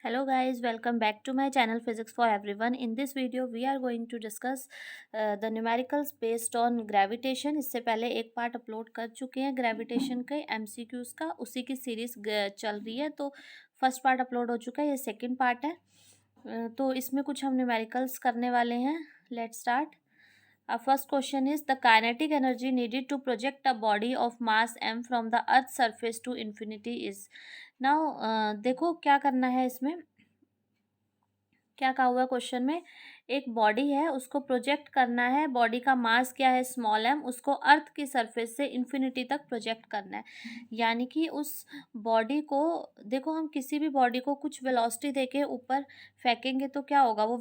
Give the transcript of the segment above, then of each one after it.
Hello guys, welcome back to my channel Physics for Everyone. In this video we are going to discuss the numericals based on gravitation. इससे पहले एक part upload कर चुके हैं gravitation के MCQs का, उसी की सीरीज चल रही है। तो फर्स्ट पार्ट अपलोड हो चुका है, ये सेकंड पार्ट है। तो इसमें कुछ हम न्यूमेरिकल्स करने वाले हैं। Let's start. Our first question is the kinetic energy needed to project a body of mass m from the earth's surface to infinity is। now देखो क्या करना है इसमें, क्या कहा हुआ है क्वेश्चन में। एक बॉडी है, उसको प्रोजेक्ट करना है। बॉडी का मास क्या है, स्मॉल एम, उसको अर्थ की सरफेस से इन्फिनिटी तक प्रोजेक्ट करना है। यानी कि उस बॉडी को देखो, हम किसी भी बॉडी को कुछ वेलोसिटी देके ऊपर फेंकेंगे तो क्या होगा, वो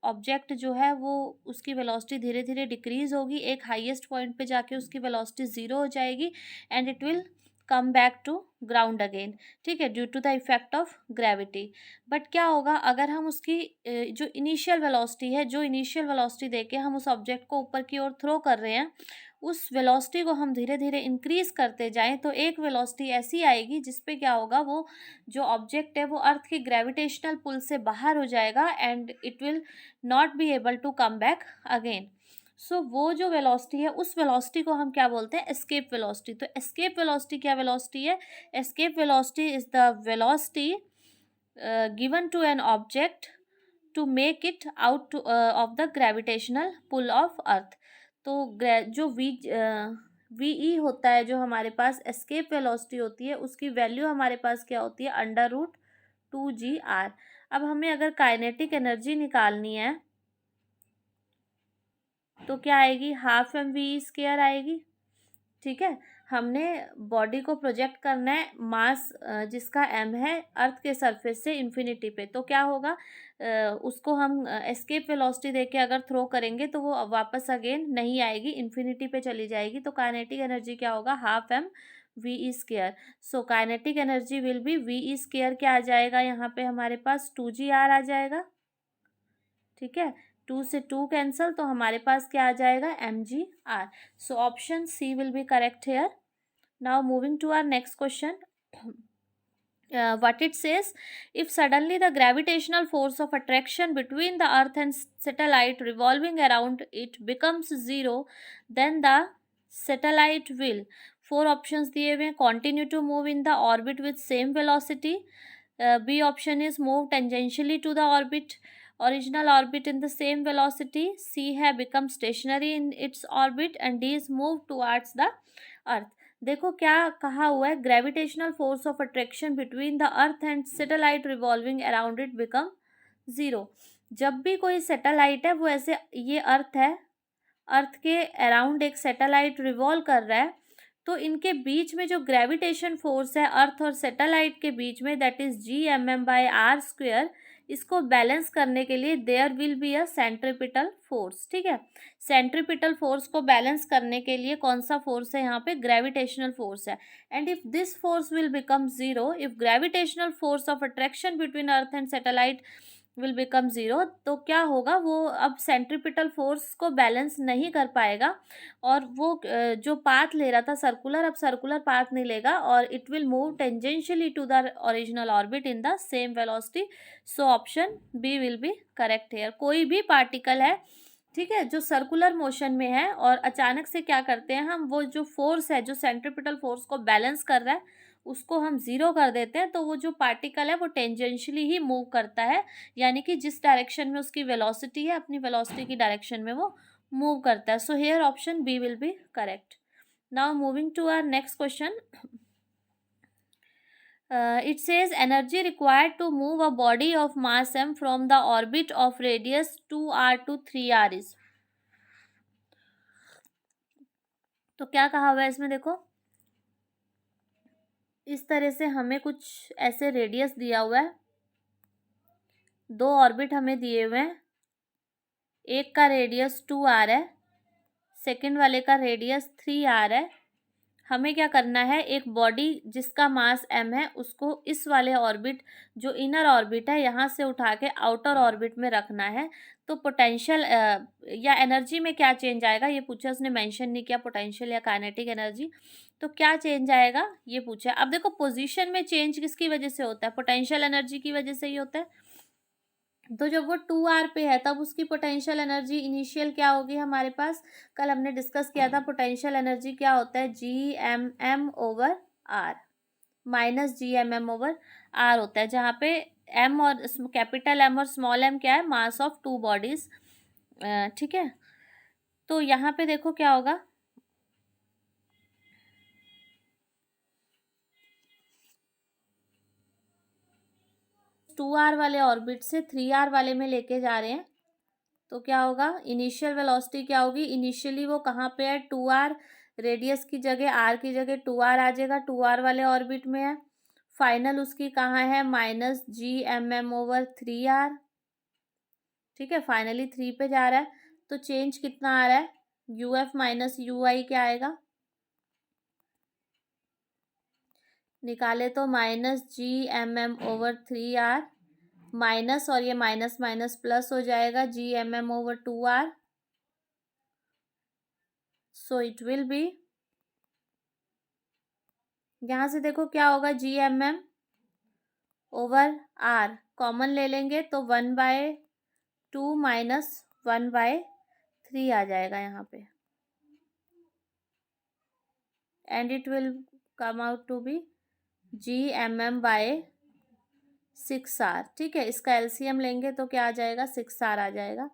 ऑब्जेक्ट जो है वो उसकी वेलोसिटी धीरे धीरे डिक्रीज होगी। एक हाईएस्ट पॉइंट पे जाके उसकी वेलोसिटी ज़ीरो हो जाएगी and it will come back to ground again. ठीक है, due to the effect of gravity. But क्या होगा अगर हम उसकी जो इनिशियल वेलोसिटी है, जो इनिशियल वेलोसिटी देके हम उस ऑब्जेक्ट को ऊपर की ओर थ्रो कर रहे हैं, उस वेलोसिटी को हम धीरे धीरे इंक्रीज करते जाएं तो एक वेलोसिटी ऐसी आएगी जिसपे क्या होगा, वो जो ऑब्जेक्ट है वो अर्थ की ग्रेविटेशनल पुल से बाहर हो जाएगा and it will not be able to come back again. So वो जो वेलोसिटी है, उस वेलोसिटी को हम क्या बोलते हैं, एस्केप वेलोसिटी। तो एस्केप वेलोसिटी क्या वेलोसिटी है, escape velocity is the velocity given to an object to make it out of the gravitational pull of earth। तो जो वी ई होता है, जो हमारे पास एस्केप वेलोसिटी होती है, उसकी वैल्यू हमारे पास क्या होती है, √2 g r। अब हमें अगर काइनेटिक एनर्जी निकालनी है तो क्या आएगी, ½ mv² आएगी। ठीक है, हमने बॉडी को प्रोजेक्ट करना है, मास जिसका m है अर्थ के सरफेस से इन्फिनिटी पे। तो क्या होगा, उसको हम एस्केप वेलोसिटी देके अगर थ्रो करेंगे तो वो वापस अगेन नहीं आएगी, इन्फिनिटी पे चली जाएगी। तो काइनेटिक एनर्जी क्या होगा, ½ mv²। So kinetic energy will be v²। क्या आ जाएगा यहाँ पे हमारे पास, 2 g r आ जाएगा। ठीक है, 2 से 2 कैंसल, तो हमारे पास क्या आ जाएगा, mg/r। So option C will be correct here. Now moving to our next question. What it says, if suddenly the gravitational force of attraction between the earth and satellite revolving around it becomes zero, then the satellite will, four options दिए हुए हैं, continue to move in the orbit with same velocity, B option is move tangentially to the orbit, original orbit in the same velocity, C है become stationary in its orbit, and D is move towards the earth। देखो क्या कहा हुआ है, gravitational force of attraction between the earth and satellite revolving around it become zero. जब भी कोई satellite है, वो ऐसे, ये अर्थ है, अर्थ के अराउंड एक सैटेलाइट रिवॉल्व कर रहा है, तो इनके बीच में जो ग्रेविटेशन फोर्स है अर्थ और सैटेलाइट के बीच में, दैट इज Gmm/r², इसको बैलेंस करने के लिए there will be a centripetal force. ठीक है, सेंट्रीपिटल फोर्स को बैलेंस करने के लिए कौन सा फोर्स है यहाँ पे, ग्रेविटेशनल फोर्स है। And if this force will become zero, if gravitational force of attraction between earth and satellite will become zero, तो क्या होगा, वो अब सेंट्रीपिटल फोर्स को बैलेंस नहीं कर पाएगा और वो जो पाथ ले रहा था सर्कुलर, अब सर्कुलर पाथ नहीं लेगा और it will move tangentially to the original orbit in the same velocity. So option B will be correct here. कोई भी पार्टिकल है, ठीक है, जो सर्कुलर मोशन में है और अचानक से क्या करते हैं हम, वो जो फोर्स है, जो सेंट्रीपिटल फोर्स को बैलेंस कर रहा है, उसको हम ज़ीरो कर देते हैं, तो वो जो पार्टिकल है वो टेंजेंशियली ही मूव करता है। यानी कि जिस डायरेक्शन में उसकी वेलोसिटी है, अपनी वेलोसिटी की डायरेक्शन में वो मूव करता है। So here option B will be correct. Now moving to our next question. It says energy required to move a body of mass m from the orbit of radius 2r to 3r is। तो क्या कहा हुआ है इसमें, देखो इस तरह से हमें कुछ ऐसे रेडियस दिया हुआ है, दो ऑर्बिट हमें दिए हुए हैं, एक का रेडियस 2r है, सेकंड वाले का रेडियस 3r है। हमें क्या करना है, एक बॉडी जिसका मास m है उसको इस वाले ऑर्बिट, जो इनर ऑर्बिट है, यहाँ से उठा के आउटर ऑर्बिट में रखना है। तो पोटेंशियल या एनर्जी में क्या चेंज आएगा ये पूछा, उसने मेंशन नहीं किया पोटेंशियल या काइनेटिक एनर्जी, तो क्या चेंज आएगा ये पूछा। अब देखो पोजीशन में चेंज किसकी वजह से होता है, पोटेंशियल एनर्जी की वजह से ही होता है। तो जब वो 2r पे है तब उसकी पोटेंशियल एनर्जी इनिशियल क्या होगी हमारे पास, कल हमने डिस्कस किया था पोटेंशियल एनर्जी क्या होता है, Gmm/r माइनस Gmm/r होता है, जहाँ पे m और कैपिटल M और स्मॉल m क्या है, मास ऑफ टू बॉडीज। ठीक है, तो यहाँ पे देखो क्या होगा, टू आर वाले ऑर्बिट से 3r वाले में लेके जा रहे हैं, तो क्या होगा, इनिशियल वेलोसिटी क्या होगी, इनिशियली वो कहाँ पे है, 2r, रेडियस की जगह r की जगह 2r आ जाएगा, 2r वाले ऑर्बिट में है। फाइनल उसकी कहाँ है, -Gmm/3r। ठीक है, फाइनली 3 पे जा रहा है, तो चेंज कितना आ रहा है, uf माइनस ui क्या आएगा, निकाले तो -Gmm/3r माइनस, और ये माइनस माइनस प्लस हो जाएगा, Gmm/2r, so it will B, यहाँ से देखो क्या होगा, Gmm/r कॉमन ले लेंगे तो 1/2 माइनस 1/3 आ जाएगा यहाँ पे, and it will come out to be Gmm/6r। ठीक है, इसका एलसीएम लेंगे तो क्या आ जाएगा, 6r आ जाएगा।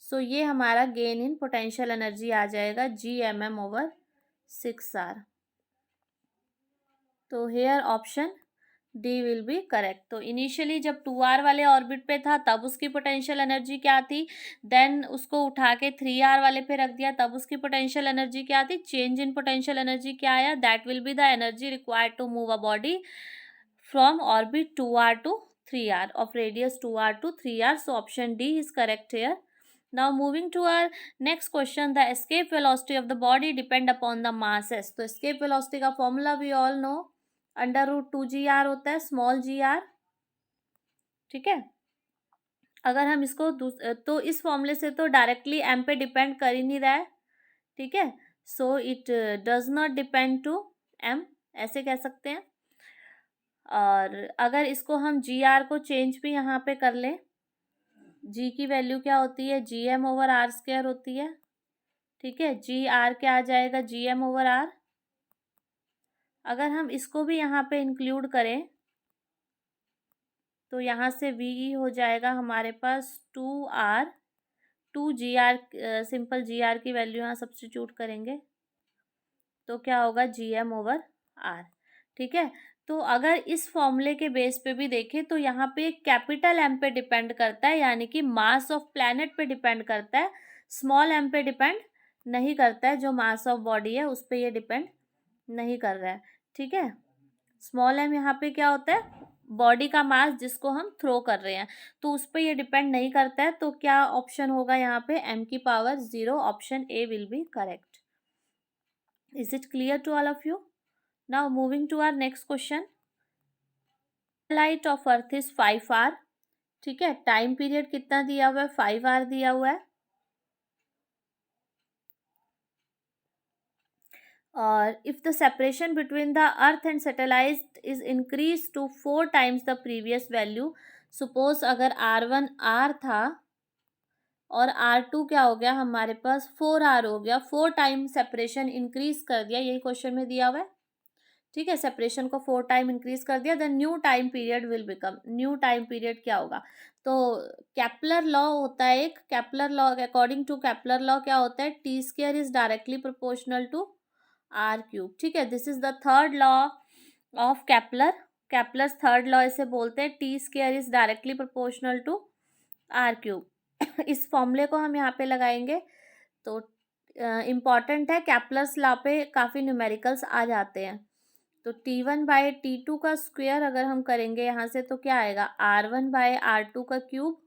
सो ये हमारा गेन इन पोटेंशियल एनर्जी आ जाएगा Gmm/6r। तो here option D will be correct. तो इनिशियली जब 2r वाले ऑर्बिट पे था तब उसकी पोटेंशियल एनर्जी क्या थी, देन उसको उठा के 3r वाले पे रख दिया तब उसकी पोटेंशियल एनर्जी क्या थी, चेंज इन पोटेंशियल एनर्जी क्या आया, that will be the energy required to move a body from orbit 2r to 3r, of radius 2r to 3r, so option D is correct here. Now moving to our next question, the escape velocity of the body depend upon the masses। तो escape velocity का formula we all know, √2gr होता है, small gr। ठीक है, अगर हम इसको तो इस फॉर्मूले से तो डायरेक्टली m पे डिपेंड कर ही नहीं रहा है। ठीक है, so it does not depend to m, ऐसे कह सकते हैं। और अगर इसको हम gr को चेंज भी यहाँ पे कर लें, g की वैल्यू क्या होती है, Gm/r² होती है। ठीक है, gr क्या आ जाएगा, Gm/r। अगर हम इसको भी यहाँ पे इंक्लूड करें तो यहाँ से v हो जाएगा हमारे पास 2r, 2gr, सिंपल gr की वैल्यू यहाँ सब्स्टिट्यूट करेंगे तो क्या होगा, Gm/r। ठीक है, तो अगर इस फॉर्मूले के बेस पे भी देखें तो यहाँ पे कैपिटल M पे डिपेंड करता है, यानी कि मास ऑफ प्लैनेट पे डिपेंड करता है, स्मॉल m पे डिपेंड नहीं करता है, जो मास ऑफ बॉडी है उस पे ये डिपेंड नहीं कर रहा है। ठीक है, स्मॉल m यहाँ पे क्या होता है, बॉडी का मास जिसको हम थ्रो कर रहे हैं, तो उस पर ये डिपेंड नहीं करता है। तो क्या ऑप्शन होगा यहाँ पे, m⁻0, option A will be correct. Is it clear to all of you? Now moving to our next question, light of earth is 5r। ठीक है, टाइम पीरियड कितना दिया हुआ है, 5r दिया हुआ है, और if the separation between the earth and satellite is increase to 4 times the previous value, suppose अगर r1 r था और r2 क्या हो गया हमारे पास 4r हो गया, 4 टाइम सेपरेशन इंक्रीज कर दिया, यही क्वेश्चन में दिया हुआ है। ठीक है, सेपरेशन को 4 टाइम इंक्रीज कर दिया, then new time period will become, new time period क्या होगा, तो केपलर लॉ होता है एक, Kepler law, according to Kepler law क्या होता है, t² is directly proportional to r³। ठीक है, this is the third law of Kepler, Kepler's third law इसे बोलते हैं, t² is directly proportional to r³। इस फॉर्मूले को हम यहाँ पे लगाएंगे तो इम्पॉर्टेंट है, केपलर्स लॉ पे काफ़ी न्यूमेरिकल्स आ जाते हैं। तो T1/T2 का स्क्वायर अगर हम करेंगे यहाँ से तो क्या आएगा, R1/R2 का क्यूब,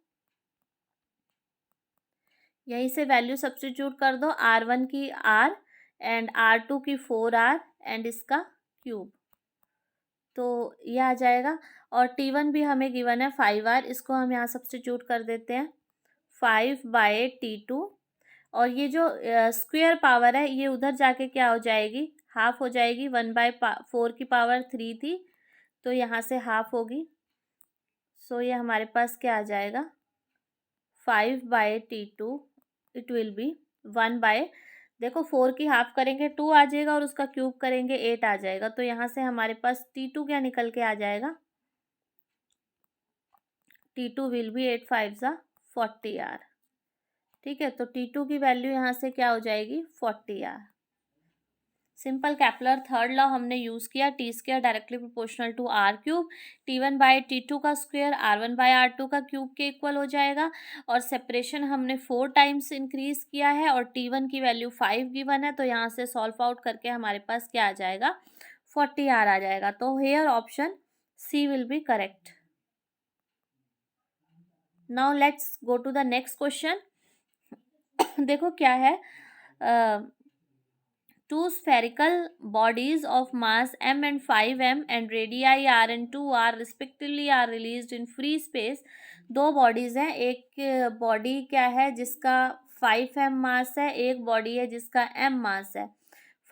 यहीं से वैल्यू सब्स्टिट्यूट कर दो, R1 की R एंड R2 की 4R एंड इसका क्यूब, तो ये आ जाएगा। और T1 भी हमें गिवन है 5R, इसको हम यहाँ सब्स्टिट्यूट कर देते हैं, 5/T2, और ये जो स्क्वायर पावर है ये उधर जाके क्या हो जाएगी, हाफ हो जाएगी। 1/4 की पावर 3 थी, तो यहाँ से हाफ होगी। सो ये हमारे पास क्या आ जाएगा, 5/T2, इट विल बी 1/, देखो 4 की हाफ करेंगे 2 आ जाएगा, और उसका क्यूब करेंगे 8 आ जाएगा। तो यहाँ से हमारे पास T2 क्या निकल के आ जाएगा, T2 विल बी 8×5 = 40R। ठीक है, तो T2 की वैल्यू यहाँ से क्या हो जाएगी, 40R। सिंपल कैपलर थर्ड लॉ हमने यूज किया, T² directly proportional to R³, T1/T2 का स्क्वायर R1/R2 का क्यूब के इक्वल हो जाएगा, और सेपरेशन हमने 4 टाइम्स इंक्रीज किया है, और T1 की वैल्यू 5 गिवन है, तो यहाँ से सॉल्व आउट करके हमारे पास क्या आ जाएगा, 40R आ जाएगा। तो here option C will be correct. Now let's go to the next question. देखो क्या है, two spherical bodies of mass m and 5m and radii r and 2r respectively are released in free space। दो bodies हैं, एक body क्या है जिसका 5m मास है, एक बॉडी है जिसका m मास है।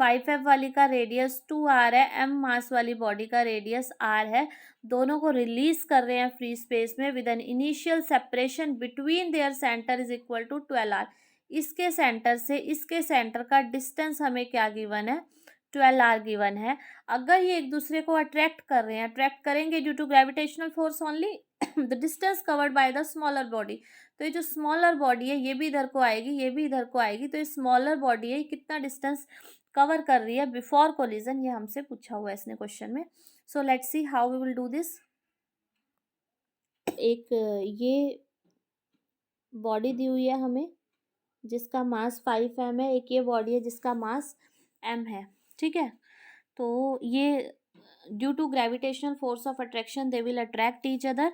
5m वाली का रेडियस 2r है, m मास वाली बॉडी का रेडियस r है। दोनों को रिलीज कर रहे हैं फ्री स्पेस में with an initial separation between their centre is equal to 12r। इसके सेंटर से इसके सेंटर का डिस्टेंस हमें क्या गिवन है, 12R गिवन है। अगर ये एक दूसरे को अट्रैक्ट कर रहे हैं, अट्रैक्ट करेंगे due to gravitational force only the distance covered by the smaller body. तो ये जो स्मॉलर बॉडी है ये भी इधर को आएगी, ये भी इधर को आएगी, तो ये स्मॉलर बॉडी है, ये कितना डिस्टेंस कवर कर रही है बिफोर कोलिजन, ये हमसे पूछा हुआ है इसने क्वेश्चन में। So let's see how we will do this. एक ये बॉडी दी हुई है हमें जिसका मास 5m है, एक ये बॉडी है जिसका मास m है। ठीक है, तो ये due to gravitational force of attraction they will attract each other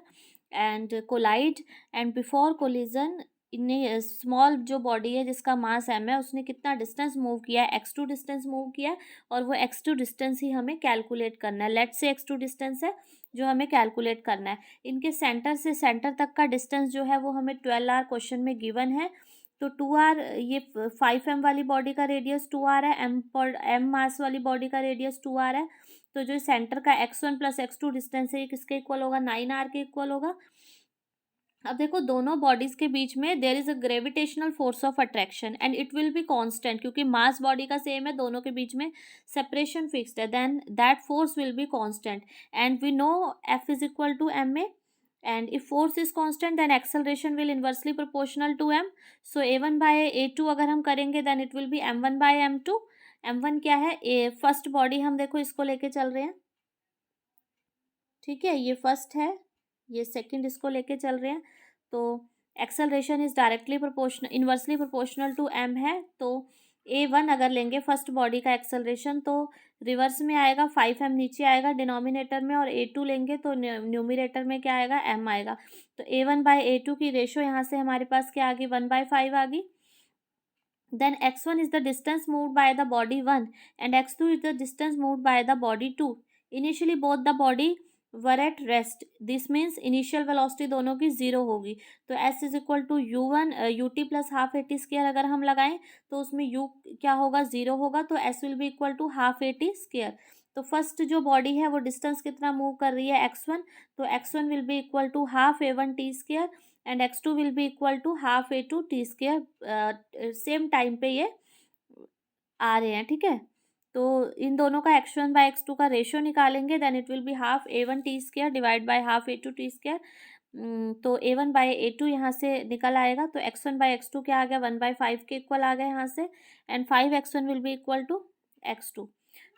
and collide, and before collision इन्हें स्मॉल जो बॉडी है जिसका मास m है उसने कितना डिस्टेंस मूव किया है, x2 डिस्टेंस मूव किया है, और वो x2 डिस्टेंस ही हमें कैलकुलेट करना है। लेट्स से x2 डिस्टेंस है जो हमें कैलकुलेट करना है। इनके सेंटर से सेंटर तक का डिस्टेंस जो है वो हमें 12R क्वेश्चन में गिवन है। तो 2R, ये 5m वाली बॉडी का रेडियस 2R है, m मास वाली बॉडी का रेडियस 2R है। तो जो सेंटर का x1 + x2 डिस्टेंस है ये किसके इक्वल होगा, 9R के इक्वल होगा। अब देखो दोनों बॉडीज के बीच में there is a gravitational force of attraction and it will be constant, क्योंकि मास बॉडी का सेम है, दोनों के बीच में सेपरेशन फिक्स्ड है, then that force will be constant and we know F is equal to ma, and if force is constant then acceleration will inversely proportional to m। so a1/a2 अगर हम करेंगे then it will be m1/m2। m1 क्या है, ए first body हम देखो इसको लेके चल रहे हैं, ठीक है, ये फर्स्ट है, ये सेकंड इसको लेके चल रहे हैं, तो acceleration is directly proportional inversely proportional to m है। तो a1 अगर लेंगे फर्स्ट बॉडी का एक्सेलरेशन तो रिवर्स में आएगा, 5m नीचे आएगा डिनोमिनेटर में, और a2 लेंगे तो न्यूमिनेटर में क्या आएगा, m आएगा। तो a1/a2 की रेशो यहाँ से हमारे पास क्या आ गई, 1/5 आ गई। then x1 is the distance moved by the body 1 and x2 is the distance moved by the body 2। initially both the body were at rest, this means initial velocity दोनों की 0 होगी। तो s is equal to u1 ut plus half a t square अगर हम लगाएं तो उसमें u क्या होगा, 0 होगा, तो s will be equal to half a t square. तो फर्स्ट जो बॉडी है वो डिस्टेंस कितना मूव कर रही है, x1, तो x1 will be equal to half a1 t square and x2 will be equal to half a2 t square. Same time पे ये आ रहे हैं, ठीक है। तो इन दोनों का x1/x2 का रेशियो निकालेंगे, then it will be half a1 t square divide by half a2 t square. तो a1/a2 यहाँ से निकल आएगा, तो x1/x2 क्या आ गया, 1/5 के इक्वल आ गया यहाँ से, and 5x1 will be equal to x2।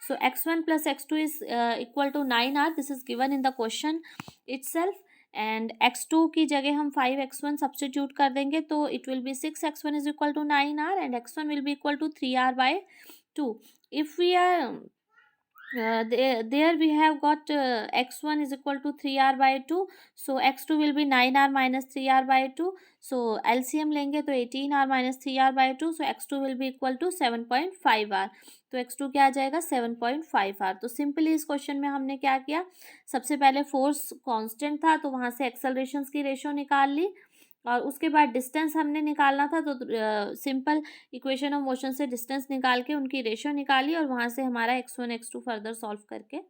so x1 plus x2 is equal to 9R, this is given in the question itself, and x2 की जगह हम 5x1 सब्सटीट्यूट कर देंगे, तो it will be 6x1 is equal to 9R and x1 will be equal to 3R/2। If we are there we have got x1 is equal to 3R/2, so x2 will be 9R minus 3R/2, so LCM लेंगे तो 18R minus 3R/2, so x2 will be equal to 7.5R। तो x2 क्या आ जाएगा, 7.5R। तो simply इस question में हमने क्या किया, सबसे पहले फोर्स कांस्टेंट था तो वहाँ से एक्सेलरेशंस की रेशियो निकाल ली, और उसके बाद डिस्टेंस हमने निकालना था, तो सिंपल इक्वेशन ऑफ मोशन से डिस्टेंस निकाल के उनकी रेशियो निकाली और वहाँ से हमारा x1 x2 फर्दर सॉल्व करके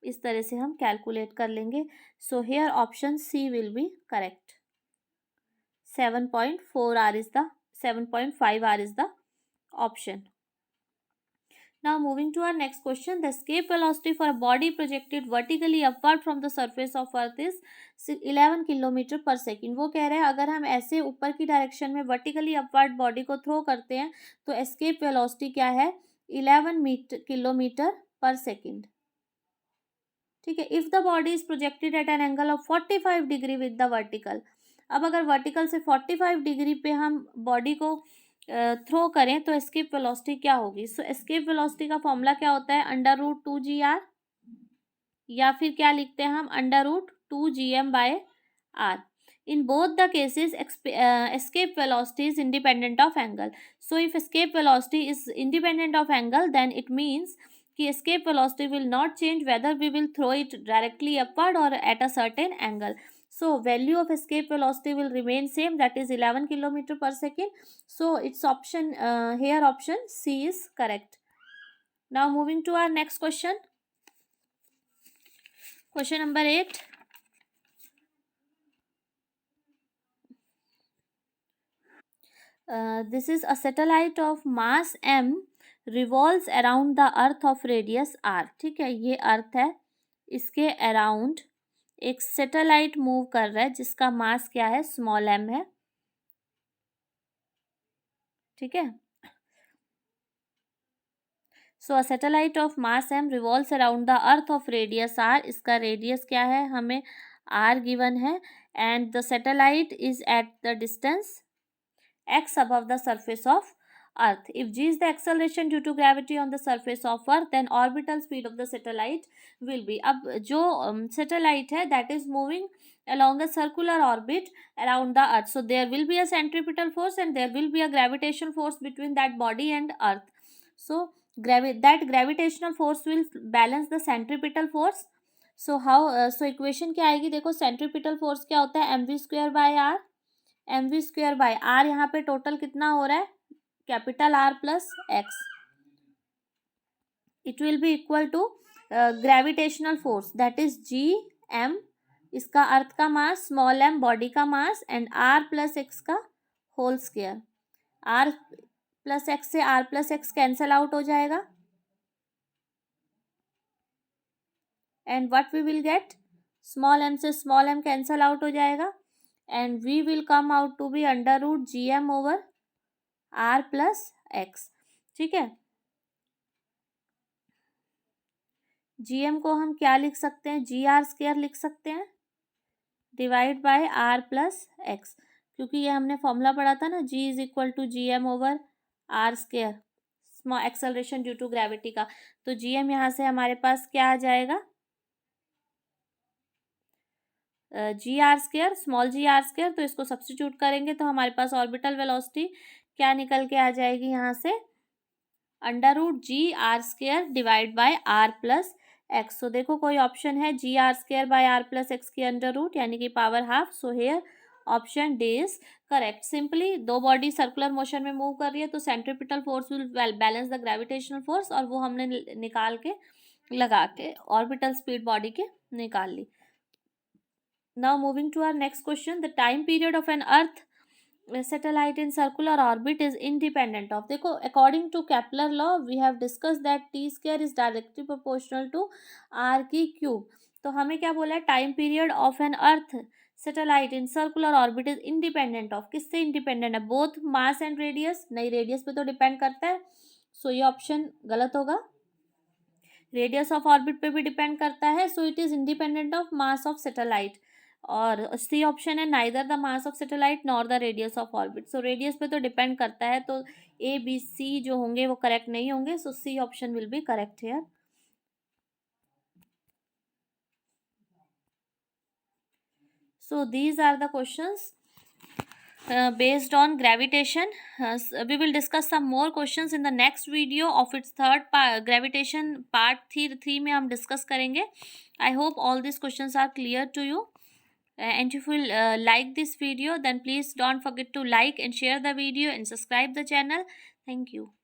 इस तरह से हम कैलकुलेट कर लेंगे. So here option C will be correct. 7.4 r is the 7.5 r is the option. Now moving to our next question, the escape velocity for a body projected vertically upward from the surface of earth is 11 kilometre पर second. वो कह रहे हैं अगर हम ऐसे ऊपर की डायरेक्शन में वर्टिकली अपवर्ड बॉडी को थ्रो करते हैं तो एस्केप वेलोसिटी क्या है, 11 किलोमीटर पर सेकेंड. ठीक है. If the body is projected at an angle of 45 degree with the vertical. अब अगर वर्टिकल से 45 डिग्री पे हम बॉडी को थ्रो करें तो एस्केप वेलोसिटी क्या होगी. सो एस्केप वेलोसिटी का फॉर्मूला क्या होता है, √2gr, या फिर क्या लिखते हैं हम, √2gm/r. In both the cases, escape velocity is independent of angle. So if escape velocity is independent of angle, then it means कि escape velocity will not change whether we will throw it directly upward or at a certain angle. So value of escape velocity will remain same, that is 11 kilometer per second. So its option here option C is correct. Now moving to our next question. Question number 8. This is a satellite of mass m revolves around the earth of radius r. ठीक है, ये अर्थ है, इसके around एक satellite move कर रहा है जिसका मास क्या है, स्मॉल m है. ठीक है. So a satellite of mass m revolves around the earth of radius r. इसका रेडियस क्या है, हमें r गिवन है, and the satellite is at the distance x above the surface of earth. If g is the acceleration due to gravity on the surface of earth, then orbital speed of the satellite will be. अब जो satellite है that is moving along a circular orbit around the earth, so there will be a centripetal force and there will be a gravitational force between that body and earth. So that gravitational force will balance the centripetal force. So how so equation क्या आएगी, देखो centripetal force क्या होता है, mv²/r. mv²/r यहाँ पे total कितना हो रहा है, capital R plus x. It will be equal to gravitational force that is gm, इसका अर्थ का मास, स्मॉल m बॉडी का mass, and r plus x का whole square. r plus x से r plus x cancel out हो जाएगा, and what we will get, small m से small m cancel out हो जाएगा, and v will come out to be √gm over r plus x. ठीक है. gm को हम क्या लिख सकते हैं, gr² लिख सकते हैं divide by r plus x, क्योंकि ये हमने फॉर्मूला पढ़ा था ना, g is equal to gm over r², small acceleration due to gravity का. तो gm यहाँ से हमारे पास क्या आ जाएगा, gr², स्मॉल gr². तो इसको सब्स्टिट्यूट करेंगे तो हमारे पास ऑर्बिटल वेलोसिटी क्या निकल के आ जाएगी यहाँ से, √gr² divide by r plus x. So देखो कोई ऑप्शन है gr² bye r plus x की √ यानी कि power half. So here option D is correct. Simply दो बॉडी सर्कुलर मोशन में मूव कर रही है तो centripetal force will balance the gravitational force, और वो हमने निकाल के लगा के ऑर्बिटल स्पीड बॉडी के निकाल ली. Now moving to our next question, the time period of an earth satellite in circular orbit is independent of. देखो according to Kepler law we have discussed that t² is directly proportional to r की cube. तो हमें क्या बोला है, time period of an earth satellite in circular orbit is independent of. किससे independent है, both mass and radius. नहीं, radius पे तो डिपेंड करता है, सो ये ऑप्शन गलत होगा. रेडियस ऑफ ऑर्बिट पे भी डिपेंड करता है, so it is independent of mass of satellite. और सी ऑप्शन है neither the mass of satellite nor the radius of orbit. So radius पे तो डिपेंड करता है, तो ए बी सी जो होंगे वो करेक्ट नहीं होंगे. So C option will be correct here. So these are the questions based on gravitation. We will discuss some more questions in the next video of its third part, gravitation part 3 में हम discuss करेंगे. I hope all these questions are clear to you. and if you like this video, then please don't forget to like and share the video and subscribe the channel. Thank you.